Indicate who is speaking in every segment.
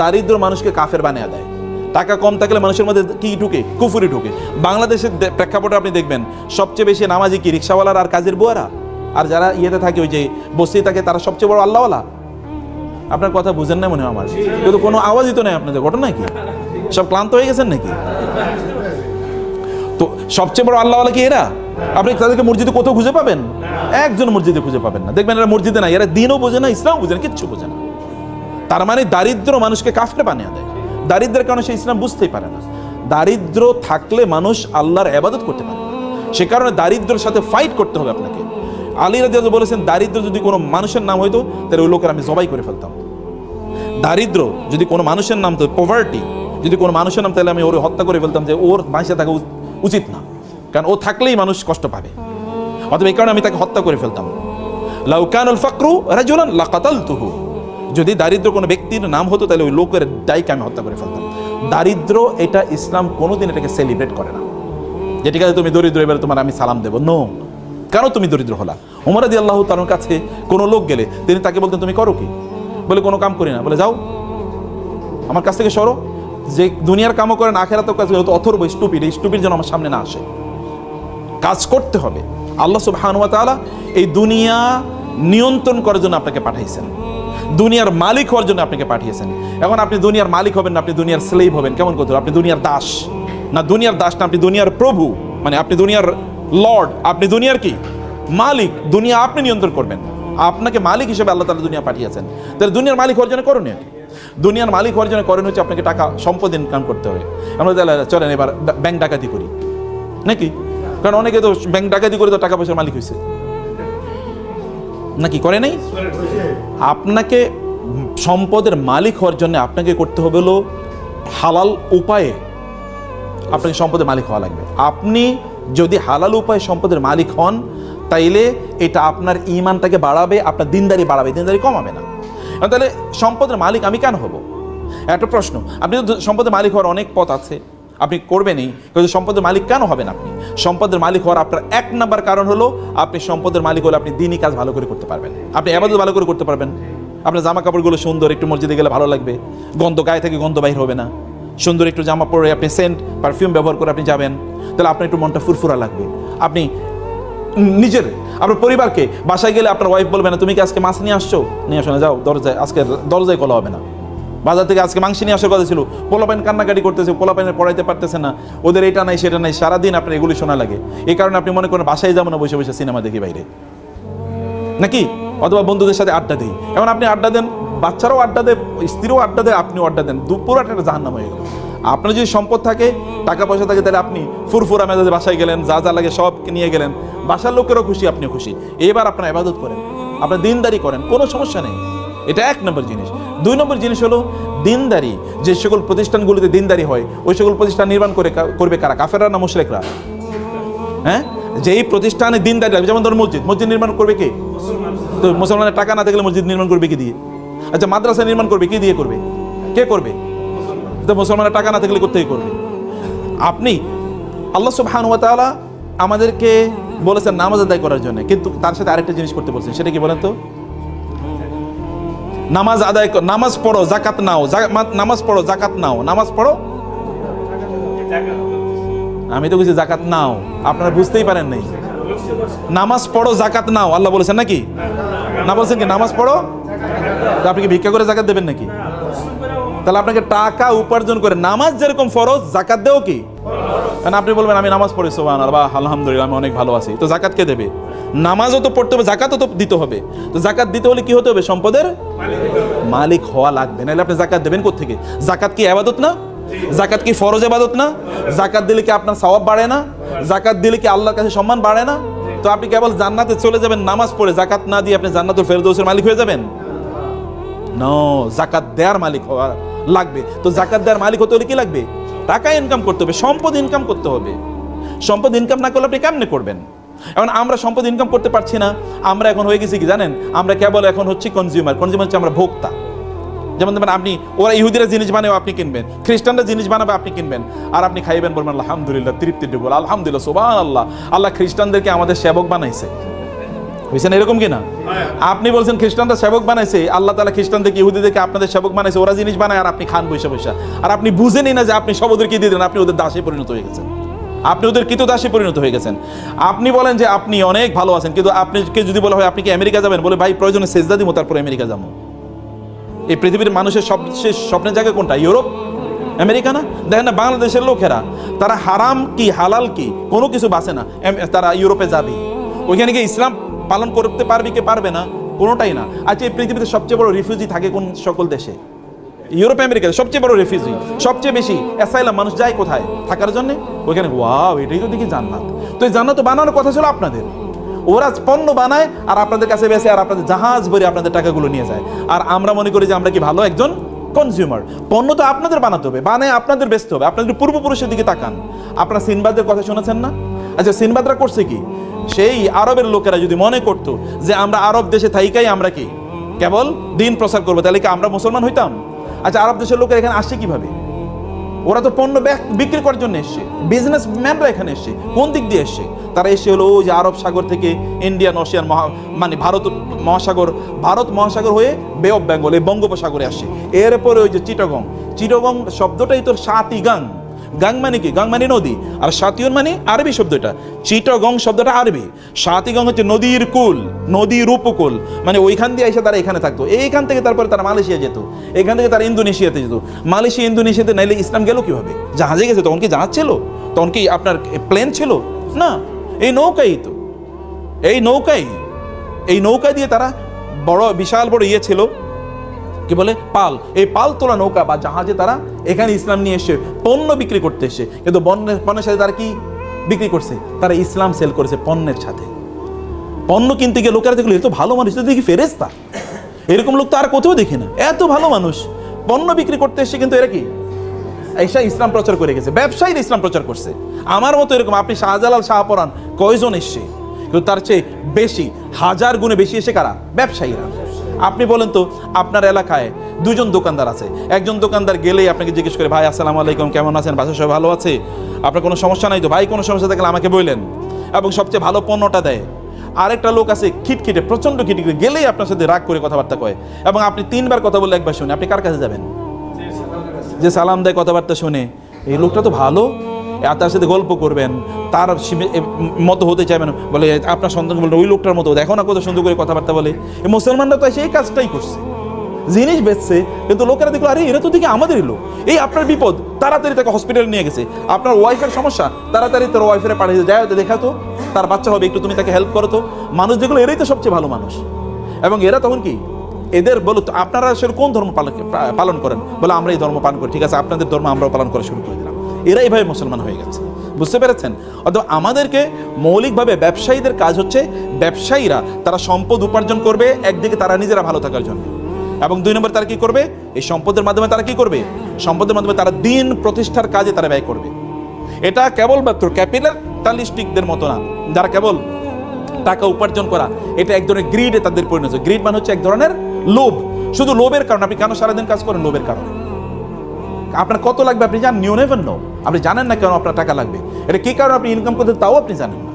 Speaker 1: দারিদ্র মানুষকে কাফের বানিয়ে দেয়। টাকা কম থাকলে মানুষের মধ্যে কি ঢুকে? কুফুরি ঢুকে। বাংলাদেশের প্রেক্ষাপটে আপনি দেখবেন সবচেয়ে বেশি নামাজি কি রিক্সাওয়ালার আর কাজের বুয়ারা, আর যারা ইয়েতে থাকে ওই যে বস্তি থাকে তারা সবচেয়ে বড় আল্লাহওয়ালা। আপনার কথা বুঝেন না মনে হয় আমার, কিন্তু কোনো আওয়াজই তো নেই আপনাদের, ঘটনা কি? সব ক্লান্ত হয়ে গেছেন নাকি? তো সবচেয়ে বড় আল্লাহওয়ালা কি এরা? আপনি তাদেরকে মসজিদে কোথাও খুঁজে পাবেন? একজন মসজিদে খুঁজে পাবেন না। দেখবেন এরা মসজিদে না, এরা দিনও বোঝে না, ইসলাম বোঝে না, কিচ্ছু বোঝে না। তার মানে দারিদ্র মানুষকে কাফের বানিয়ে দেয়। দারিদ্রের কারণে সে ইসলাম বুঝতেই পারে না। দারিদ্র থাকলে মানুষ আল্লাহর ইবাদত করতে পারে না। সে কারণে দারিদ্রের সাথে ফাইট করতে হবে আপনাকে। আলী রাদিয়াল্লাহু বলেছেন, দারিদ্র যদি কোনো মানুষের নাম হইতো তাহলে ওই লোকের আমি জবাই করে ফেলতাম। দারিদ্র যদি কোনো মানুষের নাম, তো পভার্টি যদি কোনো মানুষের নাম, তাহলে আমি ওর হত্যা করে ফেলতাম, যে ওর বাঁচে থাকা উচিত না, কারণ ও থাকলেই মানুষ কষ্ট পাবে। অতএব এই কারণে আমি তাকে হত্যা করে ফেলতাম। লাউ কানাল ফাকরু রাজুলান লাকাতালতুহু, যদি দারিদ্র কোনো ব্যক্তির নাম হতো তাহলে ওই লোকের দায়কে আমি হত্যা করে ফেলতাম। দারিদ্র এটা ইসলাম কোনোদিন এটাকে সেলিব্রেট করে না, যে ঠিক আছে তুমি দরিদ্র এবারে তোমার আমি সালাম দেবো। নো, কেন তুমি দরিদ্র হলা? ওমর রাদিয়াল্লাহু তাআলার কাছে কোনো লোক গেলে তিনি তাকে বলতেন তুমি করো কি? বলে কোনো কাম করি না। বলে যাও আমার কাছ থেকে সরো, যে দুনিয়ার কামও করেন আখেরাতেও কাজ করে, অথর্ব স্টুপিড, এই স্টুপিড যেন আমার সামনে না আসে। কাজ করতে হবে। আল্লাহ সুবহানাহু ওয়া তাআলা এই দুনিয়া নিয়ন্ত্রণ করার জন্য আপনাকে পাঠাইছেন, দুনিয়ার মালিক হওয়ার জন্য আপনাকে পাঠিয়েছেন। এখন আপনি দুনিয়ার মালিক হবেন না, আপনি দুনিয়ার স্লেভ হবেন। কেমন করতে? আপনি দুনিয়ার দাস না, দুনিয়ার দাস না, আপনি দুনিয়ার প্রভু, মানে আপনি দুনিয়ার লর্ড, আপনি দুনিয়ার কি মালিক। দুনিয়া আপনি নিয়ন্ত্রণ করবেন, আপনাকে মালিক হিসেবে আল্লাহ তাআলা দুনিয়া পাঠিয়েছেন। তাহলে দুনিয়ার মালিক হওয়ার জন্য করণীয় কি? দুনিয়ার মালিক হওয়ার জন্য করণীয় হচ্ছে আপনাকে টাকা সম্পদ ইনকাম করতে হবে। আমরা চলেন এবার ব্যাংক ডাকাতি করি নাকি? কারণ অনেকে তো ব্যাংক ডাকাতি করে তো টাকা পয়সার মালিক হয়েছে নাকি? করে নাই? আপনাকে সম্পদের মালিক হওয়ার জন্য আপনাকে করতে হবে হলো হালাল উপায়ে আপনাকে সম্পদের মালিক হওয়া লাগবে। আপনি যদি হালাল উপায়ে সম্পদের মালিক হন তাইলে এটা আপনার ঈমানটাকে বাড়াবে, আপনার দিনদারি বাড়াবে, দিনদারি কমাবে না। তাহলে সম্পদের মালিক আমি কেন হব? একটা প্রশ্ন। আপনি তো সম্পদের মালিক হওয়ার অনেক পথ আছে, আপনি করবেনই, কিন্তু সম্পদের মালিক কেন হবেন? আপনি সম্পদের মালিক হওয়ার আপনার এক নাম্বার কারণ হলো আপনি সম্পদের মালিক হলে আপনি দিনই কাজ ভালো করে করতে পারবেন, আপনি ইবাদত ভালো করে করতে পারবেন। আপনার জামা কাপড়গুলো সুন্দর, একটু মসজিদে গেলে ভালো লাগবে, গন্ধ গায়ে থেকে গন্ধ বাইর হবে না। সুন্দর একটু জামা পরে আপনি সেন্ট পারফিউম ব্যবহার করে আপনি যাবেন, তাহলে আপনার একটু মনটা ফুরফুরা লাগবে। আপনি নিজের আপনার পরিবারকে বাসায় গেলে আপনার ওয়াইফ বলবে না তুমি কি আজকে মাছ নিয়ে আসছো, নিয়ে আসো না, যাও দরজায়, আজকে দরজায় কলা হবে না। বাজার থেকে আজকে মাংস নিয়ে আসার কথা ছিল, পোলাপাইন কান্নাকাটি করতেছে, পোলাপাইনের পড়াইতে পারতেছে না, ওদের এটা নাই সেটা নাই, সারাদিন আপনার এগুলি শোনা লাগে। এই কারণে আপনি মনে করেন বাসায় যাবো না, বসে বসে সিনেমা দেখি বাইরে নাকি, অথবা বন্ধুদের সাথে আড্ডা দিই। এখন আপনি আড্ডা দেন, বাচ্চারাও আড্ডা দেয়, স্ত্রীও আড্ডা দেয়, আপনিও আড্ডা দেন, পুরো একটা জাহান্নাম হয়ে গেল। আপনার যদি সম্পদ থাকে, টাকা পয়সা থাকে, তাহলে আপনি ফুরফুরা মেজাজে বাসায় গেলেন, যা যা লাগে সব নিয়ে গেলেন, বাসার লোকেরও খুশি, আপনিও খুশি। এবার আপনার ইবাদত করেন, আপনার দিনদারি করেন, কোনো সমস্যা নেই। এটা এক নম্বর জিনিস। দুই নম্বর জিনিস হলো দিনদারি। যে সকল প্রতিষ্ঠানগুলোতে দিনদারি হয় ওই সকল প্রতিষ্ঠান নির্মাণ করবে কারা? কাফেররা না মুশরিকরা? হ্যাঁ, যেই প্রতিষ্ঠানে দিনদারি লাগবে, যেমন ধরুন মসজিদ নির্মাণ করবে কে? তো মুসলমানের টাকা না থাকলে মসজিদ নির্মাণ করবে কি দিয়ে? আচ্ছা, মাদ্রাসা নির্মাণ করবে কি দিয়ে করবে? কে করবে? তো মুসলমানের টাকা না থাকলে কোত্থেকে করবে? আপনি আল্লাহ সুবহানাহু ওয়া তাআলা আমাদেরকে বলেছেন নামাজ আদায় করার জন্য, কিন্তু তার সাথে আরেকটা জিনিস করতে বলছেন, সেটা কি বলেন তো? নামাজ আদায়, নামাজ পড়ো যাকাত নাও, নামাজ পড়ো যাকাত নাও, নামাজ পড়ো। আমি তো কিছু জাকাত নাও, আপনারা বুঝতেই পারেন নাই। নামাজ পড়ো জাকাত নাও আল্লাহ বলেছেন নাকি? না বলছেন কি নামাজ পড়ো? আপনি কি ভিক্ষা করে জাকাত দেবেন নাকি? তাহলে আপনাকে টাকা উপার্জন করে নামাজ যেরকম ফরজ, জাকাত দেও কি? কারণ আপনি বলবেন আমি নামাজ পড়ি সুবহানাল্লাহ, আলহামদুলিল্লাহ, আমি অনেক ভালো আছি, তো জাকাত কে দেবে? নামাজও তো পড়তে হবে, জাকাতও তো দিতে হবে। তো জাকাত দিতে হলে কি হতে হবে? সম্পদের মালিক হওয়া লাগবে, নাহলে আপনি জাকাত দেবেন কোত্থেকে? জাকাত কি ইবাদত না? জাকাত কি ফরজ ইবাদত না? জাকাত দিলে কি আপনার সওয়াব বাড়ে না? জাকাত দিলে কি আল্লাহর কাছে সম্মান বাড়ে না? তো আপনি কেবল জান্নাতে চলে যাবেন নামাজ পড়ে, জাকাত না দিয়ে আপনি জান্নাতুল ফেরদৌসের মালিক হয়ে যাবেন? নো, জাকাত দেওয়ার মালিক হওয়া লাগবে। তো জাকাত দেওয়ার মালিক হতে হলে কি লাগবে? টাকা ইনকাম করতে হবে, সম্পদ ইনকাম করতে হবে। সম্পদ ইনকাম না করলে আপনি কেমনে করবেন? এখন আমরা সম্পদ ইনকাম করতে পারছি না, আমরা এখন হয়ে গেছি কি জানেন? আমরা কেবল এখন হচ্ছে কনজিউমার হচ্ছে আমরা ভোক্তা। যেমন দেখবেন আপনি, ওরা ইহুদিরা জিনিস বানাবে আপনি কিনবেন, খ্রিস্টানরা জিনিস বানাবে আপনি কিনবেন, আর আপনি খাইবেন, বলবেন আলহামদুলিল্লাহ, তৃপ্তি বল আলহামদুলিল্লাহ, সুবহানাল্লাহ, আল্লাহ খ্রিস্টানদেরকে আমাদের সেবক বানাইছে। বুঝছেন এরকম কি না? আপনি বলছেন খ্রিস্টানরা সেবক বানাইছে, আল্লাহ তাআলা খ্রিস্টানদেরকে ইহুদিদেরকে আপনাদের সেবক বানাইছে, ওরা জিনিস বানায় আর আপনি খান বৈশা বৈশা, আর আপনি বুঝেনই না যে আপনি সব ওদেরকে দিয়ে দেন, আপনি ওদের দাসে পরিণত হয়ে গেছেন, আপনি ওদের কৃতদাসে পরিণত হয়ে গেছেন। আপনি বলেন যে আপনি অনেক ভালো আছেন, কিন্তু আপনাকে যদি বলা হয় আপনি কি আমেরিকা যাবেন, বলে ভাই প্রয়োজনে সেজদা দিব তারপরে আমেরিকা যাবো। এই পৃথিবীর মানুষের সবচেয়ে স্বপ্নের জায়গা কোনটা? ইউরোপ, আমেরিকা না? দেখেন না বাংলাদেশের লোকেরা, তারা হারাম কি হালাল কি কোনো কিছু বাঁচে না, তারা ইউরোপে যাবে, ওইখানে গিয়ে ইসলাম পালন করতে পারবে কি পারবে না, কোনোটাই না। আচ্ছা, এই পৃথিবীতে সবচেয়ে বড় রিফিউজি থাকে কোন সকল দেশে? ইউরোপ আমেরিকাতে সবচেয়ে বড় রিফিউজি, সবচেয়ে বেশি অ্যাসাইলাম মানুষ যায় কোথায় থাকার জন্য? ওইখানে। ওয়াও, এটাই তো দেখি জান্নাত। তো এই জান্নাত বানানোর কথা ছিল আপনাদের, ওরা পণ্য বানায় আর আপনাদের কাছে বেসে আর আপনাদের জাহাজ ভরে আপনাদের টাকাগুলো নিয়ে যায়, আর আমরা মনে করি যে আমরা কি ভালো একজন কনজিউমার। পণ্য তো আপনাদের বানাতে হবে, বানায় আপনাদের বেচতে হবে। আপনাদের পূর্বপুরুষের দিকে তাকান, আপনারা সিনবাদের কথা শুনেছেন না? আচ্ছা, সিনবাদরা করছে কি? সেই আরবের লোকেরা যদি মনে করতো যে আমরা আরব দেশে থাইকাই আমরা কি কেবল দিন প্রচার করবো, তাহলে কি আমরা মুসলমান হইতাম? আচ্ছা, আরব দেশের লোকেরা এখানে আসছে কিভাবে? ওরা তো পণ্য বিক্রি করার জন্য এসছে, বিজনেসম্যানরা এখানে এসছে। কোন দিক দিয়ে এসছে? তারা এসে হলো ওই যে আরব সাগর থেকে ইন্ডিয়ান ওশিয়ান মানে ভারত মহাসাগর হয়ে বে অফ বেঙ্গল এই বঙ্গোপসাগরে আসছে। এরপরে ওই যে চিটগং শব্দটাই তো সাতিগাং। গাং মানে কি? গাং মানে নদী, আর সাতিউন মানে আরবি শব্দ। এটা চিটগং শব্দটা আরবি, সাতিগং হচ্ছে নদীর কুল, নদীর উপকূল, মানে ওইখান দিয়ে এসে তারা এখানে থাকতো। এইখান থেকে তারপরে তারা মালয়েশিয়া যেত, এখান থেকে তারা ইন্দোনেশিয়াতে যেত। মালয়েশিয়া ইন্দোনেশিয়াতে নাইলে ইসলাম গেল কিভাবে? জাহাজে গেছে। তখন কি জাহাজ ছিল? তখন কি আপনার প্লেন ছিল? না, এই নৌকাই তো, এই নৌকা দিয়ে তারা বড় বিশাল বড় ইয়ে ছিল কি বলে পাল, এই পাল তোলা নৌকা বা জাহাজে তারা এখানে ইসলাম নিয়ে এসে পণ্য বিক্রি করতে এসে। কিন্তু পণ্যের সাথে তারা কি বিক্রি করছে? তারা ইসলাম সেল করেছে পণ্যের সাথে। পণ্য কিনতে গিয়ে লোকেরা দেখলো এত ভালো মানুষ, তো দেখি ফেরেশতা, এরকম লোক তো আর কোথাও দেখি না। এত ভালো মানুষ পণ্য বিক্রি করতে এসে, কিন্তু এরা কি এসা ইসলাম প্রচার করে গেছে। ব্যবসায়ীরা ইসলাম প্রচার করছে। আমার মতো এরকম আপনি শাহজালাল শাহপরান কয়জন এসছে? কিন্তু তার চেয়ে বেশি, হাজার গুণে বেশি এসে কারা? ব্যবসায়ীরা। আপনি বলেন তো, আপনার এলাকায় দুজন দোকানদার আছে, একজন দোকানদার গেলেই আপনাকে জিজ্ঞেস করে, ভাই আসসালামু আলাইকুম, কেমন আছেন, বাসা সবাই ভালো আছে, আপনার কোনো সমস্যা নাই তো? ভাই কোনো সমস্যা থাকলে আমাকে বললেন, এবং সবচেয়ে ভালো পণ্যটা দেয়। আরেকটা লোক আছে খিটখিটে, প্রচন্ড খিটখিটে, গেলেই আপনার সাথে রাগ করে কথাবার্তা কয়, এবং আপনি 3 বার কথা বললে 1 বার শুনে, আপনি কার কাছে যাবেন? যে সালাম দেয়, কথাবার্তা শুনে, এই লোকটা তো ভালো, তার সাথে গল্প করবেন, তার মতো হতে চাইবেন, বলে আপনার সন্তানকে বলবেন ওই লোকটার মতো, দেখো না কত সুন্দর করে কথাবার্তা বলে। এই মুসলমানরা তো সেই কাজটাই করছে, জিনিস বেচছে, কিন্তু লোকেরা দেখলো আরে এরা তো দেখি আমাদেরই লোক। এই আপনার বিপদ, তাড়াতাড়ি তাকে হসপিটালে নিয়ে গেছে। আপনার ওয়াইফের সমস্যা, তাড়াতাড়ি তোর ওয়াইফের পাঠিয়ে যায়, দেখা তো তার বাচ্চা হবে, একটু তুমি তাকে হেল্প করো তো। মানুষ যেগুলো, এরাই তো সবচেয়ে ভালো মানুষ। এবং এরা তখন কি, এদের বলো তো আপনারা আসলে কোন ধর্ম পালন করেন? বলে আমরা এই ধর্ম পালন করি। ঠিক আছে, আপনাদের ধর্ম আমরাও পালন করা শুরু করে দিলাম। এরা এইভাবে মুসলমান হয়ে গেছে। বুঝতে পেরেছেন? অথবা আমাদেরকে মৌলিকভাবে ব্যবসায়ীদের কাজ হচ্ছে, ব্যবসায়ীরা তারা সম্পদ উপার্জন করবে, একদিকে তারা নিজেরা ভালো থাকার জন্য, এবং 2 নম্বর তারা কি করবে? এই সম্পদের মাধ্যমে তারা কি করবে? সম্পদের মাধ্যমে তারা দিন প্রতিষ্ঠার কাজে তারা ব্যয় করবে। এটা কেবলমাত্র ক্যাপিটালিস্টিকদের মতো না, যারা কেবল টাকা উপার্জন করা, এটা এক ধরনের গ্রিডে তাদের পরিণত। গ্রিড মানে হচ্ছে এক ধরনের লোভ। শুধু লোভের কারণে আপনি কেন সারাদিন কাজ করেন? লোভের কারণে। আপনার কত লাগবে আপনি জানেন? You never know. আপনি জানেন না কেন আপনার টাকা লাগবে, এটা কি কারণে আপনি ইনকাম করতে, তাও আপনি জানেন না।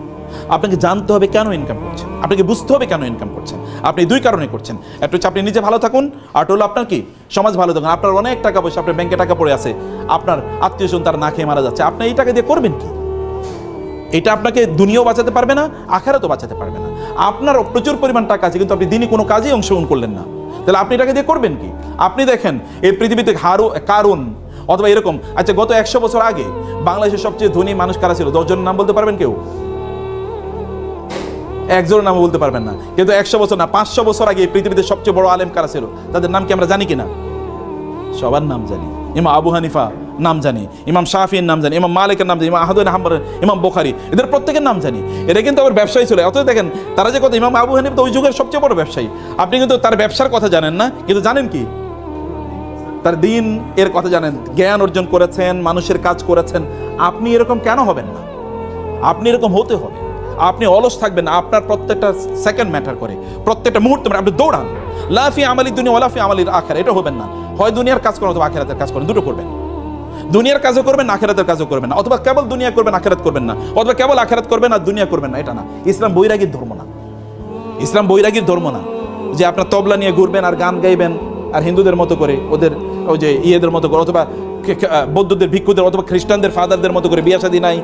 Speaker 1: আপনাকে জানতে হবে কেন ইনকাম করছেন, আপনাকে বুঝতে হবে কেন ইনকাম করছেন। আপনি 2 কারণে করছেন, একটা হচ্ছে আপনি নিজে ভালো থাকুন, আর হলো আপনার কি সমাজ ভালো থাকুন। আপনার অনেক টাকা পয়সা, আপনার ব্যাংকে টাকা পড়ে আছে, আপনার আত্মীয়স্বজন তারা না খেয়ে মারা যাচ্ছে, আপনি এই টাকা দিয়ে করবেন কি? এটা আপনাকে দুনিয়াও বাঁচাতে পারবে না, আখেরাতও বাঁচাতে পারবে না। আপনার প্রচুর পরিমাণ টাকা আছে, কিন্তু আপনি দিনই কোনো কাজেই অংশগ্রহণ করলেন না, তাহলে আপনি টাকা দিয়ে করবেন কি? আপনি দেখেন এই পৃথিবীতে কারুন অথবা এরকম, আচ্ছা গত 100 বছর আগে বাংলাদেশের সবচেয়ে ধনী মানুষ কারা ছিল? 10 জনের নাম বলতে পারবেন কেউ? 1 জনের নাম বলতে পারবেন না। কিন্তু 100 বছর না, 500 বছর আগে এই পৃথিবীতে সবচেয়ে বড় আলেম কারা ছিল? তাদের নাম কি আমরা জানি কিনা? সবার নাম জানি। ইমাম আবু হানিফা নাম জানি, ইমাম শাফির নাম জানি, ইমাম মালিকের নাম জানি, ইমাম আহমদ হাম্বল, ইমাম বুখারী, এদের প্রত্যেকের নাম জানি। এরা কিন্তু আবার ব্যবসায়ী ছিল। অথচ দেখেন তারা যে কথা, ইমাম আবু হানিফা তো ওই যুগের সবচেয়ে বড় ব্যবসায়ী। আপনি কিন্তু তার ব্যবসার কথা জানেন না, কিন্তু জানেন কি? তার দিন এর কথা জানেন, জ্ঞান অর্জন করেছেন, মানুষের কাজ করেছেন। আপনি এরকম কেন হবেন না? আপনি এরকম হতে হবে। আপনি অলস থাকবেন না, আপনার প্রত্যেকটা সেকেন্ড ম্যাটার করে, প্রত্যেকটা মুহূর্ত আপনি দৌড়ান। লাফি আমালি দুনিয়া ওয়ালাফি আমালির আখিরা, এটা হবেন না। হয় দুনিয়ার কাজ করেন অথবা আখিরাতের কাজ করেন, দুটো করবেন। দুনিয়ার কাজও করবেন, আখিরাতের কাজও করবেন না, অথবা কেবল দুনিয়া করবেন আখিরাত করবেন না, অথবা কেবল আখিরাত করবেন আর দুনিয়া করবেন না। এটা না, ইসলাম বৈরাগীর ধর্ম না। ইসলাম বৈরাগীর ধর্ম না যে আপনার তবলা নিয়ে ঘুরবেন আর গান গাইবেন আর হিন্দুদের মতো করে ওদের ওই যে ইয়েদের মতো করে, অথবা বৌদ্ধদের ভিক্ষুদের অথবা খ্রিস্টানদের ফাদারদের মতো করে বিয়ে শাদী নাই,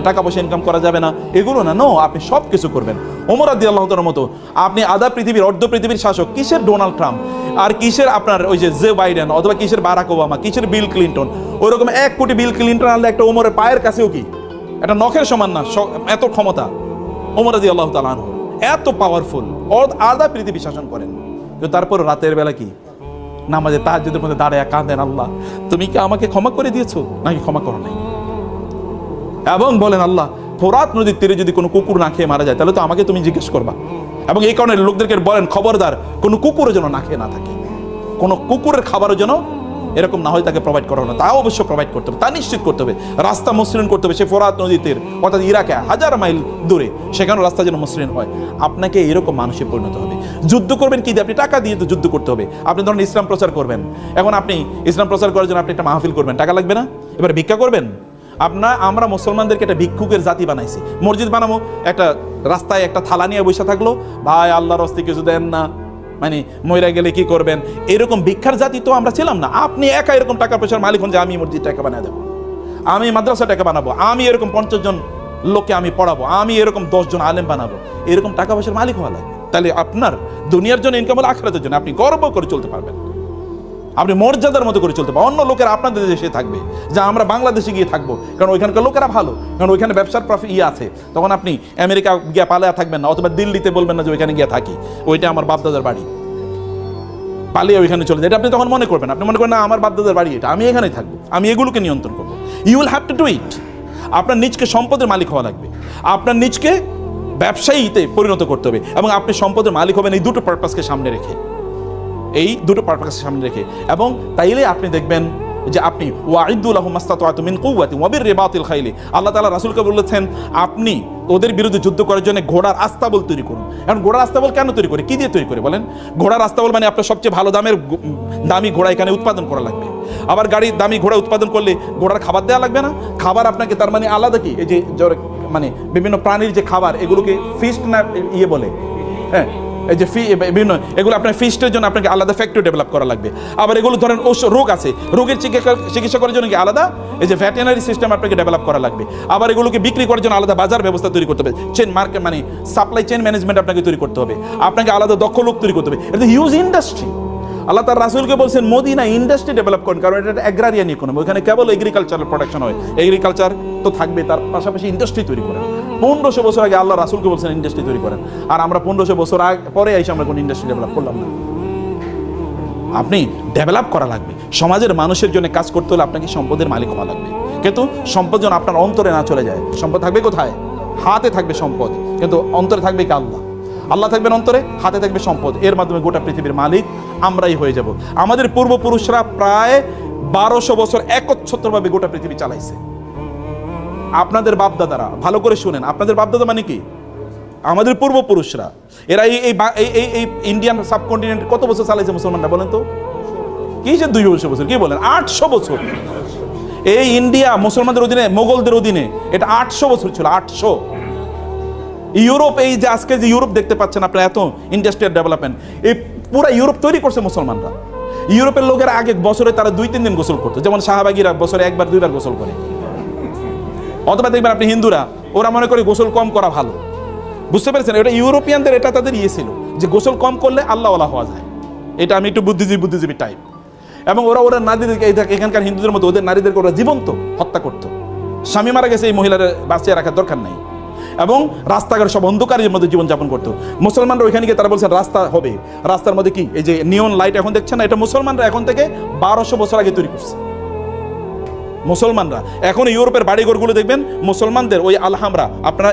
Speaker 1: টাকা পয়সা ইনকাম করা যাবে না, এগুলো না। নো, আপনি সব কিছু করবেন ওমর রাদিয়াল্লাহু তাআলার মতো। আপনি আধা পৃথিবীর অর্ধ পৃথিবীর শাসক, কিসের ডোনাল্ড ট্রাম্প আর কিসের আপনার ওই যে জো বাইডেন অথবা কিসের বারাক ওবামা, কিসের বিল ক্লিন্টন, ওইরকম 1 কোটি বিল ক্লিন্টন আনলে একটা ওমরের পায়ের কাছেও কি একটা নখের সমান না, এত ক্ষমতা ওমর রাদিয়াল্লাহু তাআলা আনহু, এত পাওয়ারফুল, আধা পৃথিবী শাসন করেন। কিন্তু তারপর রাতের বেলা কি নামাজে তাহাজ্জুদের মধ্যে দাঁড়ায় কাঁদেন, আল্লাহ তুমি কি আমাকে ক্ষমা করে দিয়েছো নাকি ক্ষমা করো নাই, এবং বলেন আল্লাহ ফোরাত নদীর তীরে যদি কোনো কুকুর না খেয়ে মারা যায় তাহলে তো আমাকে তুমি জিজ্ঞেস করবা, এবং এই কারণে লোকদেরকে বলেন খবরদার কোনো কুকুরের যেন না খেয়ে না থাকে, কোনো কুকুরের খাবারের জন্য এরকম না হয় তাকে প্রোভাইড করা না, তা অবশ্য প্রোভাইড করতে হবে, তা নিশ্চিত করতে হবে, রাস্তা মসৃণ করতে হবে। সে ফোরাত নদীর তীর অর্থাৎ ইরাকে 1000 মাইল দূরে, সেখানে রাস্তা যেন মসৃণ হয়। আপনাকে এরকম মানুষে পরিণত হবে। যুদ্ধ করবেন কি দিয়ে? আপনি টাকা দিয়ে তো যুদ্ধ করতে হবে। আপনি ধরুন ইসলাম প্রচার করবেন, এখন আপনি ইসলাম প্রচার করার জন্য আপনি একটা মাহফিল করবেন, টাকা লাগবে না? এবার ভিক্ষা করবেন? আমরা মুসলমানদেরকে একটা ভিক্ষুকের জাতি বানাইছি। মসজিদ বানাবো, একটা রাস্তায় একটা থালা নিয়ে বসে থাকলো, ভাই আল্লাহর রাস্তায় কিছু দেন না, মানে মইরা গেলে কি করবেন, এরকম ভিক্ষার জাতি তো আমরা ছিলাম না। আপনি একা এরকম টাকা পয়সার মালিক হন যে আমি মসজিদ টাকা বানিয়ে দেবো, আমি মাদ্রাসা টাকা বানাবো, আমি এরকম 50 জন লোককে আমি পড়াবো, আমি এরকম 10 জন আলেম বানাবো, এরকম টাকা পয়সার মালিক হওয়া লাগবে। তাহলে আপনার দুনিয়ার জন্য ইনকাম হলো, আখিরাতের জন্য আপনি গর্ব করে চলতে পারবেন, আপনি মর্যাদার মতো করে চলতে পারবেন। অন্য লোকেরা আপনাদের দেশে থাকবে, যা আমরা বাংলাদেশে গিয়ে থাকবো, কারণ ওইখানকার লোকেরা ভালো, কারণ ওইখানে ব্যবসার প্রফিট আছে। তখন আপনি আমেরিকা গিয়ে পালিয়ে থাকবেন না, অথবা দিল্লিতে বলবেন না যে ওইখানে গিয়ে থাকি, ওইটা আমার বাপদাদার বাড়ি, পালিয়ে ওইখানে চলে যায়, এটা আপনি তখন মনে করবেন। আপনি মনে করেন না আমার বাপদাদার বাড়ি এটা, আমি এখানেই থাকবো, আমি এগুলোকে নিয়ন্ত্রণ করবো। You will have to do it. আপনার নিজকে সম্পদের মালিক হওয়া লাগবে, আপনার নিজকে ব্যবসায়ীতে পরিণত করতে হবে, এবং আপনি সম্পদের মালিক হবেন এই দুটো পারপাসকে সামনে রেখে, এই দুটো পারপাসকে সামনে রেখে। এবং তাইলে আপনি দেখবেন যে আপনি ওয়াইদু লাহুম মাসতাতাতু মিন কুওয়াতিন ওয়া বিররিবাতিল খাইলি, আল্লাহ তাআলা রাসূলকে বলেছেন আপনি ওদের বিরুদ্ধে যুদ্ধ করার জন্য ঘোড়ার আস্তাবল তৈরি করুন। এখন ঘোড়ার আস্তাবল কেন তৈরি করে, কি দিয়ে তৈরি করে বলেন? ঘোড়ার আস্তাবল মানে আপনার সবচেয়ে ভালো দামি ঘোড়া এখানে উৎপাদন করা লাগবে। আবার গাড়ির দামি ঘোড়া উৎপাদন করলে ঘোড়ার খাবার দেওয়া লাগবে না, খাবার আপনাকে তার মানে আলাদা কি, এই যে মানে বিভিন্ন প্রাণীর যে খাবার, এগুলোকে ফিস্ট না ইয়ে বলে, হ্যাঁ এই যে বিভিন্ন এগুলো আপনার ফিস্টের জন্য আপনাকে আলাদা ফ্যাক্টরি ডেভেলপ করা লাগবে। আবার এগুলো ধরেন রোগ আছে, রোগের চিকিৎসা করার জন্য কি আলাদা এই যে ভেটেরিনারি সিস্টেম আপনাকে ডেভেলপ করা লাগবে। আবার এগুলোকে বিক্রি করার জন্য আলাদা বাজার ব্যবস্থা তৈরি করতে হবে, চেন মার্কেট মানে সাপ্লাই চেন ম্যানেজমেন্ট আপনাকে তৈরি করতে হবে, আপনাকে আলাদা দক্ষ লোক তৈরি করতে হবে। এটা হিউজ ইন্ডাস্ট্রি। আল্লাহ তার রাসূলকে বলছেন মদিনা ইন্ডাস্ট্রি ডেভেলপ করেন, কারণ এটা অ্যাগ্রারিয়ান ইকোনমি, ওখানে কেবল এগ্রিকালচারাল প্রোডাকশন হয়, এগ্রিকালচার তো থাকবে, তার পাশাপাশি ইন্ডাস্ট্রি তৈরি করেন। 1500 বছর আগে আল্লাহ রাসূলকে বলছেন ইন্ডাস্ট্রি তৈরি করেন, আর আমরা 1500 বছর পরে এসে আমরা কোনো ইন্ডাস্ট্রি ডেভেলপ করলাম না। আপনি ডেভেলপ করা লাগবে, সমাজের মানুষের জন্য কাজ করতে হলে আপনাকে সম্পদের মালিক হওয়া লাগবে। কিন্তু সম্পদ যেন আপনার অন্তরে না চলে যায়। সম্পদ থাকবে কোথায়? হাতে থাকবে সম্পদ, কিন্তু অন্তরে থাকবে কি আল্লাহ। আল্লাহ থাকবেন অন্তরে, হাতে থাকবে সম্পদ, এর মাধ্যমে গোটা পৃথিবীর মালিক আমরাই হয়ে যাব। আমাদের পূর্বপুরুষরা প্রায় 1200 বছর একচ্ছত্রভাবে গোটা পৃথিবী চালাইছে। আপনাদের বাপদাদারা, ভালো করে শুনেন, আপনাদের বাপদাদা মানে কি? আমাদের পূর্বপুরুষরা, এরা এই ইন্ডিয়ান সাবকন্টিনেন্ট কত বছর চালাইছে মুসলমানরা বলেন তো? কি যে 200 বছর, কি বলেন 800 বছর। এই ইন্ডিয়া মুসলমানদের অধীনে, মোগলদের অধীনে, এটা 800 বছর ছিল, 800। ইউরোপ, এই যে আজকে যে ইউরোপ দেখতে পাচ্ছেন আপনার, এত ইন্ডাস্ট্রিয়াল ডেভেলপমেন্ট, এই পুরো ইউরোপ তৈরি করছে মুসলমানরা। ইউরোপের লোকেরা আগে বছরে তারা 2-3 দিন গোসল করতো, যেমন সাহাবাগীরা বছরে 1-2 বার গোসল করে। অথবা দেখবেন আপনি হিন্দুরা, ওরা মনে করে গোসল কম করা ভালো, বুঝতে পেরেছেন? এটা ইউরোপিয়ানদের, এটা তাদের ইয়ে ছিল যে গোসল কম করলে আল্লাহওয়ালা হওয়া যায়। এটা আমি একটু বুদ্ধিজীবী টাইপ। এবং ওরা নারীদেরকে, এখানকার হিন্দুদের মতো ওদের নারীদেরকে ওরা জীবন্ত হত্যা করতো। স্বামী মারা গেছে, এই মহিলার বাঁচিয়ে রাখার দরকার নাই, এবং রাস্তাঘাট সব অন্ধকারের মধ্যে জীবনযাপন করতো। মুসলমানরা ওইখানে গিয়ে তারা বলছেন রাস্তা হবে, রাস্তার মধ্যে কি এই যে নিয়ন লাইট এখন দেখছেন না, এটা মুসলমানরা এখন থেকে 1200 বছর আগে তৈরি করছে। মুসলমানরা এখন ইউরোপের বাড়িঘরগুলো দেখবেন মুসলমানদের, ওই আলহামরা, আপনারা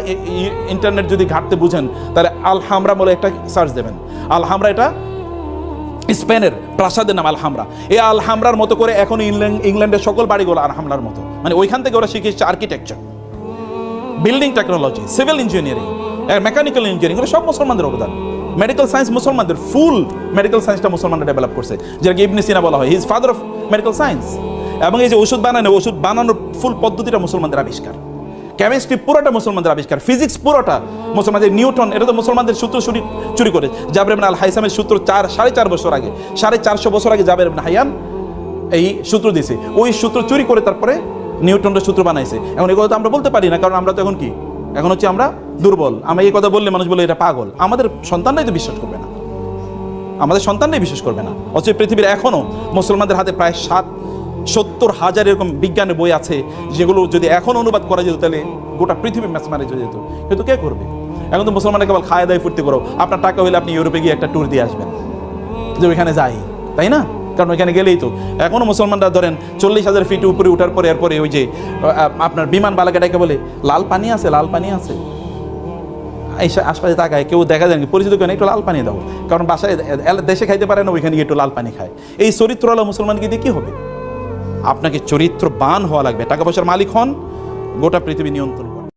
Speaker 1: ইন্টারনেট যদি ঘাটতে বুঝেন তাহলে আলহামরা বলে একটা সার্চ দেবেন। আলহামরা এটা স্পেনের প্রাসাদের নাম আলহামরা। এই আলহামরার মতো করে এখন ইংল্যান্ডের সকল বাড়িগুলো আলহামরার মতো, মানে ওইখান থেকে ওরা শিখেছে architecture, building technology, civil engineering, mechanical engineering, সব মুসলমানদের অবদান। মেডিকেল সায়েন্স মুসলমানদের, ফুল মেডিকেল সায়েন্সটা মুসলমানরা ডেভেলপ করছে, যেটাকে ইবনে সিনা বলা হয়, he is father of medical science. এবং এই যে ওষুধ বানানোর ফুল পদ্ধতিটা মুসলমানদের আবিষ্কার, কেমিস্ট্রি পুরোটা মুসলমানদের আবিষ্কার, ফিজিক্স পুরোটা মুসলমানদের, নিউটন এটা তো মুসলমানদের সূত্র চুরি করে। জাবের ইবনে আল হাইসামের সূত্র 4.5 বছর আগে, 450 বছর আগে জাবের ইবনে হাইয়ান এই সূত্র দিয়েছে। ওই সূত্র চুরি করে তারপরে নিউটনের সূত্র বানাইছে। এখন এই কথা তো আমরা বলতে পারি না, কারণ আমরা তো এখন কি, এখন হচ্ছে আমরা দুর্বল। আমরা এই কথা বললে মানুষ বলে এটা পাগল। আমাদের সন্তানরাই তো বিশ্বাস করবে না, আমাদের সন্তানরাই বিশ্বাস করবে না। অথচ পৃথিবীর এখনও মুসলমানদের হাতে প্রায় 70,000 এরকম বিজ্ঞানের বই আছে, যেগুলো যদি এখন অনুবাদ করা যেত তাহলে গোটা পৃথিবী ম্যাচমারেজ হয়ে যেত। কিন্তু কে করবে? এখন তো মুসলমানরা কেবল খায় দায় ফুর্তি করো। আপনার টাকা হলে আপনি ইউরোপে গিয়ে একটা ট্যুর দিয়ে আসবেন, যে ওইখানে যাই, তাই না? কারণ ওইখানে গেলেই তো এখনও মুসলমানরা ধরেন 40,000 ফিট উপরে উঠার পরে এরপরে ওই যে আপনার বিমান বালাকাটাকে বলে লাল পানি আছে, লাল পানি আছে, এই আশপাশে তাকায়, কেউ দেখা যায় পরিচিত কেন, একটু লাল পানি দাও, কারণ বাসায় দেশে খাইতে পারে না, ওইখানে গিয়ে একটু লাল পানি খায়। এই চরিত্রওয়ালা মুসলমানকে দিয়ে কী হবে? আপনাকে চরিত্রবান হওয়া লাগবে। টাকা পয়সার মালিক হন, গোটা পৃথিবী নিয়ন্ত্রণ।